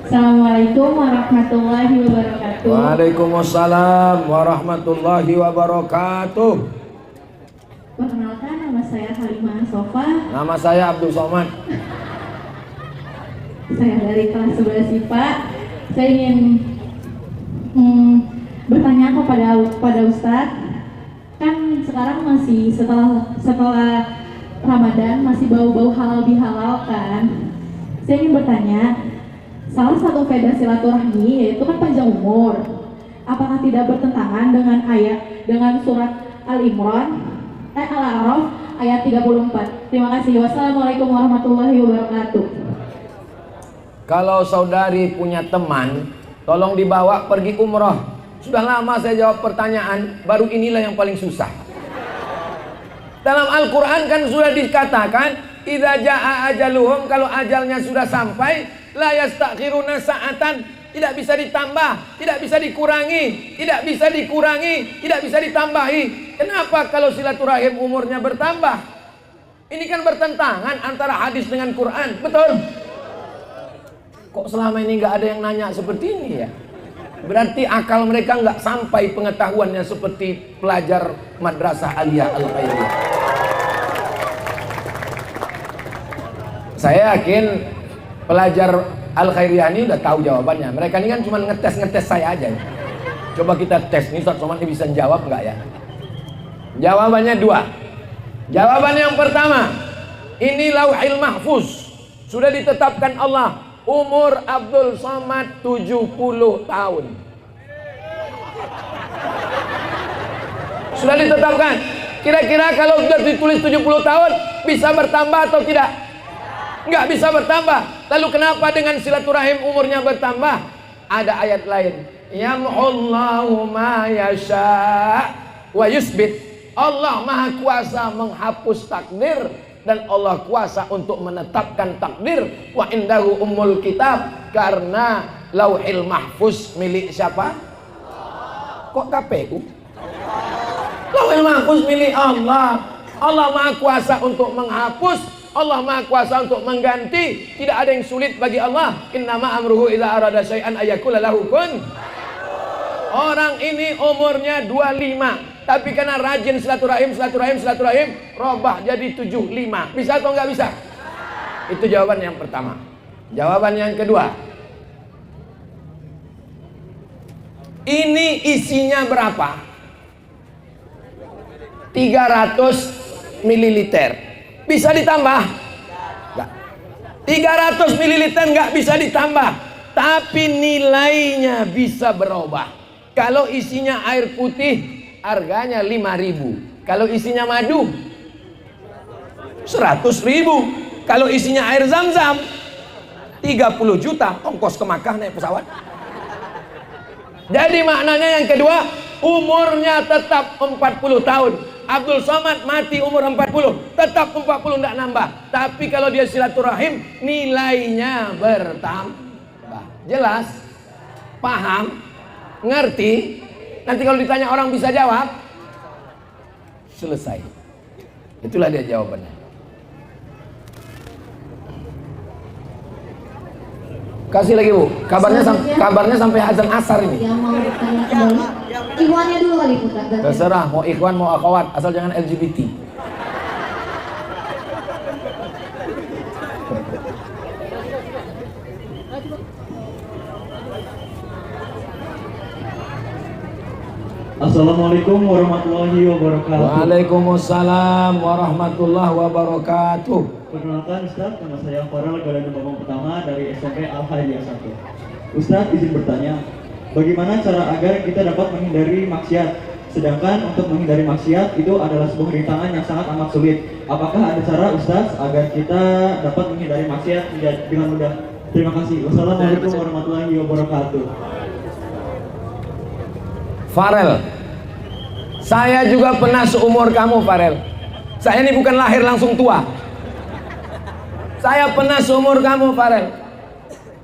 Assalamualaikum warahmatullahi wabarakatuh. Waalaikumsalam warahmatullahi wabarakatuh. Perkenalkan, nama saya Halimah Sofa. Nama saya Abdul Somad. Saya dari kelas 11 IPA. Saya ingin bertanya kepada Ustadz. Kan sekarang masih setelah Ramadan masih bau-bau halal bihalal kan. Saya ingin bertanya, salah satu faedah silaturahmi yaitu kan panjang umur. Apakah tidak bertentangan dengan surat Al-A'raf ayat 34? Terima kasih. Wassalamualaikum warahmatullahi wabarakatuh. Kalau saudari punya teman, tolong dibawa pergi umroh. Sudah lama saya jawab pertanyaan, baru inilah yang paling susah. Dalam Al-Quran kan sudah dikatakan, idza jaa ajaluhum, kalau ajalnya sudah sampai, la yastakhiruna sa'atan, tidak bisa ditambah, tidak bisa dikurangi, tidak bisa dikurangi, tidak bisa ditambahi. Kenapa kalau silaturahim umurnya bertambah? Ini kan bertentangan antara hadis dengan Quran, betul? Kok selama ini nggak ada yang nanya seperti ini ya? Berarti akal mereka nggak sampai pengetahuannya seperti pelajar madrasah aliyah al-khairiyah. Saya yakin pelajar al-khairiyah ini udah tahu jawabannya. Mereka ini kan cuma ngetes saya aja. Coba kita tes nih, Ustaz Somad ini bisa jawab nggak ya? Jawabannya dua. Jawaban yang pertama, ini Lauhil Mahfuz sudah ditetapkan Allah. Umur Abdul Somad 70 tahun. Sudah ditetapkan. Kira-kira kalau sudah ditulis 70 tahun bisa bertambah atau tidak? Nggak bisa bertambah. Lalu kenapa dengan silaturahim umurnya bertambah? Ada ayat lain. Yamhullahu ma yasha wa yusbit. Allah Maha Kuasa menghapus takdir dan Allah kuasa untuk menetapkan takdir. Wa indahu ummul kitab, karena Lauhil Mahfuz milik siapa? Kok KPU? Lauhil Mahfuz milik Allah. Allah Maha Kuasa untuk menghapus, Allah Maha Kuasa untuk mengganti. Tidak ada yang sulit bagi Allah. Innama amruhu idza arada syai'an ayyakula lahu kun. Orang ini umurnya 25, tapi karena rajin silaturahim, robah jadi 75. Bisa atau nggak bisa? Itu jawaban yang pertama. Jawaban yang kedua, ini isinya berapa? 300 mililiter. Bisa ditambah? Nggak. 300 mililiter nggak bisa ditambah, tapi nilainya bisa berubah. Kalau isinya air putih, harganya 5.000. Kalau isinya madu, 100.000. Kalau isinya air zam-zam, 30 juta. Ongkos ke Makkah naik pesawat. Jadi maknanya yang kedua, umurnya tetap 40 tahun. Abdul Somad mati umur 40, tetap 40, tidak nambah. Tapi kalau dia silaturahim, nilainya bertambah. Jelas? Paham? Ngerti? Nanti kalau ditanya orang bisa jawab, selesai. Itulah dia jawabannya. Kasih lagi Bu, kabarnya sampai azan asar ini. Yang mau bertanya kembali, ikhwannya dulu kali Ustaz. Terserah, mau ikhwan mau akhwat, asal jangan LGBT. Assalamualaikum warahmatullahi wabarakatuh. Waalaikumsalam warahmatullahi wabarakatuh. Perkenalkan Ustaz, nama saya Farel Garda Bambang Pertama dari SMP Al-Khairiyah 1. Ustaz izin bertanya, bagaimana cara agar kita dapat menghindari maksiat? Sedangkan untuk menghindari maksiat itu adalah sebuah rintangan yang sangat amat sulit. Apakah ada cara Ustaz agar kita dapat menghindari maksiat dengan mudah? Terima kasih. Wassalamualaikum warahmatullahi wabarakatuh. Farel, saya juga pernah seumur kamu Farel. Saya ini bukan lahir langsung tua. Saya pernah seumur kamu Farel.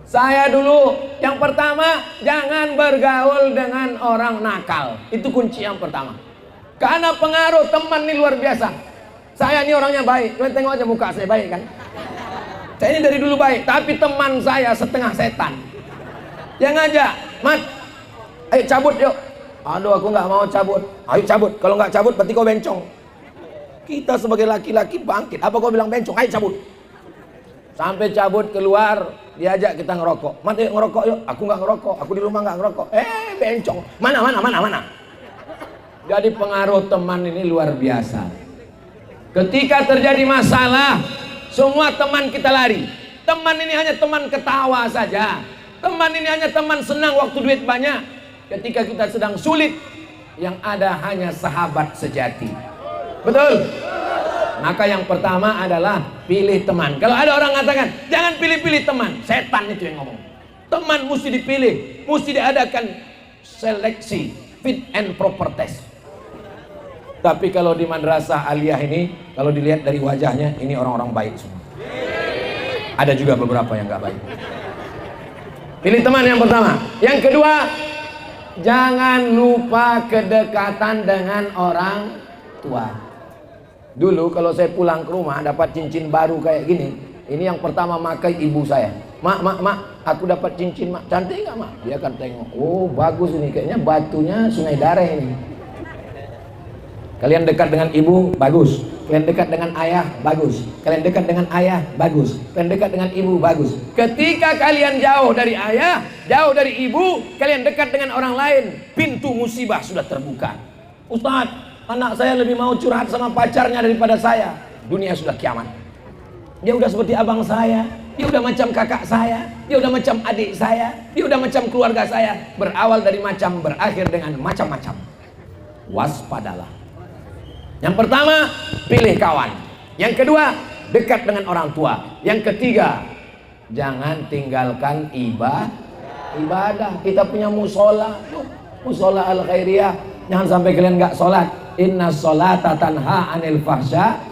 Saya dulu yang pertama, jangan bergaul dengan orang nakal. Itu kunci yang pertama. Karena pengaruh teman ini luar biasa. Saya ini orangnya baik. Kalian tengok aja muka saya baik kan. Saya ini dari dulu baik, tapi teman saya setengah setan. Yang ngajak, Mat, ayo cabut yuk. Aduh, aku nggak mau cabut. Ayo cabut. Kalau nggak cabut, berarti kau bencong. Kita sebagai laki-laki bangkit. Apa kau bilang bencong? Ayo cabut. Sampai cabut keluar, diajak kita ngerokok. Mat, yuk ngerokok yuk. Aku nggak ngerokok. Aku di rumah nggak ngerokok. Bencong. Mana. Jadi pengaruh teman ini luar biasa. Ketika terjadi masalah, semua teman kita lari. Teman ini hanya teman ketawa saja. Teman ini hanya teman senang waktu duit banyak. Ketika kita sedang sulit, yang ada hanya sahabat sejati. Betul? Maka yang pertama adalah pilih teman. Kalau ada orang mengatakan, jangan pilih-pilih teman. Setan itu yang ngomong. Teman mesti dipilih. Mesti diadakan seleksi. Fit and proper test. Tapi kalau di madrasah aliyah ini, kalau dilihat dari wajahnya, ini orang-orang baik semua. Ada juga beberapa yang nggak baik. Pilih teman yang pertama. Yang kedua, jangan lupa kedekatan dengan orang tua. Dulu kalau saya pulang ke rumah dapat cincin baru kayak gini, ini yang pertama pakai ibu saya. Mak, aku dapat cincin, mak. Cantik nggak, mak? Dia akan tengok. Oh, bagus ini, kayaknya batunya Sungai Dareh ini. Kalian dekat dengan ibu, bagus. Kalian dekat dengan ayah, bagus. Kalian dekat dengan ayah, bagus. Kalian dekat dengan ibu, bagus. Ketika kalian jauh dari ayah, jauh dari ibu, kalian dekat dengan orang lain, pintu musibah sudah terbuka. Ustadz, anak saya lebih mau curhat sama pacarnya daripada saya. Dunia sudah kiamat. Dia udah seperti abang saya, dia udah macam kakak saya, dia udah macam adik saya, dia udah macam keluarga saya. Berawal dari macam, berakhir dengan macam-macam. Waspadalah. Yang pertama, pilih kawan. Yang kedua, dekat dengan orang tua. Yang ketiga, jangan tinggalkan ibadah. Kita punya musola, musola al khairiyah. Jangan sampai kalian nggak sholat. Inna sholata tanha anil fahsya.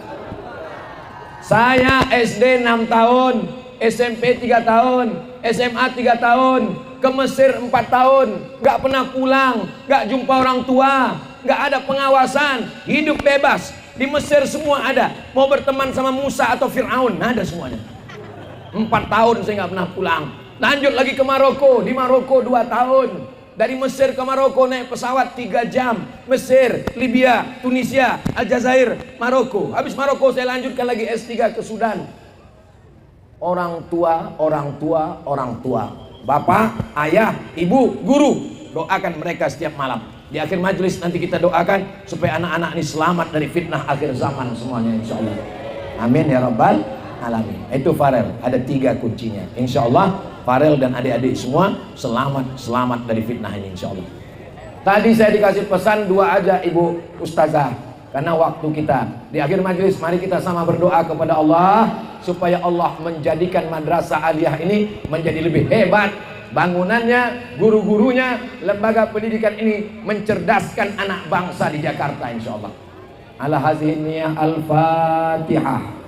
Saya SD 6 tahun, SMP 3 tahun, SMA 3 tahun, ke Mesir 4 tahun, nggak pernah pulang, nggak jumpa orang tua, nggak ada pengawasan, hidup bebas. Di Mesir semua ada. Mau berteman sama Musa atau Fir'aun, ada semuanya. 4 tahun saya nggak pernah pulang. Lanjut lagi ke Maroko, di Maroko 2 tahun. Dari Mesir ke Maroko naik pesawat 3 jam. Mesir, Libya, Tunisia, Aljazair, Maroko. Habis Maroko saya lanjutkan lagi S3 ke Sudan. Orang tua. Bapak, ayah, ibu, guru. Doakan mereka setiap malam. Di akhir majelis nanti kita doakan supaya anak-anak ini selamat dari fitnah akhir zaman semuanya, insya Allah. Amin ya rabbal alamin. Itu Farel, ada 3 kuncinya. Insya Allah Farel dan adik-adik semua selamat dari fitnah ini, insya Allah. Tadi saya dikasih pesan 2 aja Ibu Ustazah, karena waktu kita di akhir majelis, mari kita sama berdoa kepada Allah supaya Allah menjadikan madrasah aliyah ini menjadi lebih hebat. Bangunannya, guru-gurunya, lembaga pendidikan ini mencerdaskan anak bangsa di Jakarta, insya Allah. Ala haziniyah al-Fatihah.